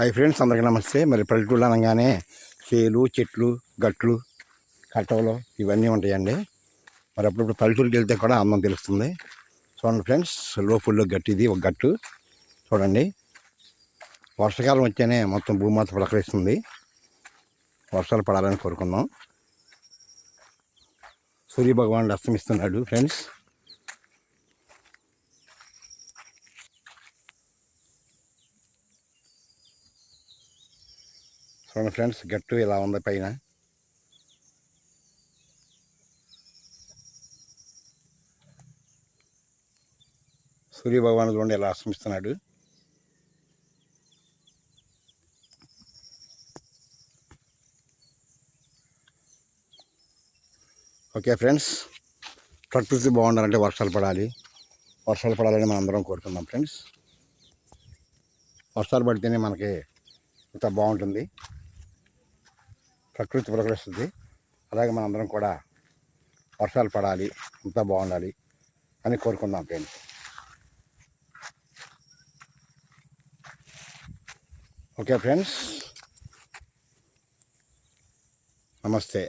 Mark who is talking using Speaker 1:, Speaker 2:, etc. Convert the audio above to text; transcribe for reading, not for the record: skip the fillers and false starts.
Speaker 1: Hi friends, అందరికీ నమస్తే. మరి పల్లెటూళ్ళు అనగానే చేలు, చెట్లు, గట్లు, కట్టవలు ఇవన్నీ ఉంటాయండి. మరి అప్పుడప్పుడు పల్లెటూరుకి వెళ్తే కూడా అందం తెలుస్తుంది. చూడండి ఫ్రెండ్స్, లోపల్లో గట్టు, ఇది ఒక గట్టు చూడండి. వర్షాకాలం వచ్చేనే మొత్తం భూమాత పులకరిస్తుంది. వర్షాలు పడాలని కోరుకుందాం. సూర్యభగవానుడు అస్తమిస్తున్నాడు ఫ్రెండ్స్. చూడండి ఫ్రెండ్స్, గట్టు ఇలా ఉంది పైన. సూర్యభగవానుడు చూడండి ఎలా అస్తమిస్తున్నాడు. ఓకే ఫ్రెండ్స్, ప్రకృతి బాగుండాలంటే వర్షాలు పడాలని మనం అందరం కోరుకుందాం ఫ్రెండ్స్. వర్షాలు పడితేనే మనకి ఇంత బాగుంటుంది, ప్రకృతి పులకరిస్తుంది. అలాగే మనందరం కూడా వర్షాలు పడాలి, అంతా బాగుండాలి అని కోరుకుందాం ఫ్రెండ్స్. ఓకే ఫ్రెండ్స్, నమస్తే.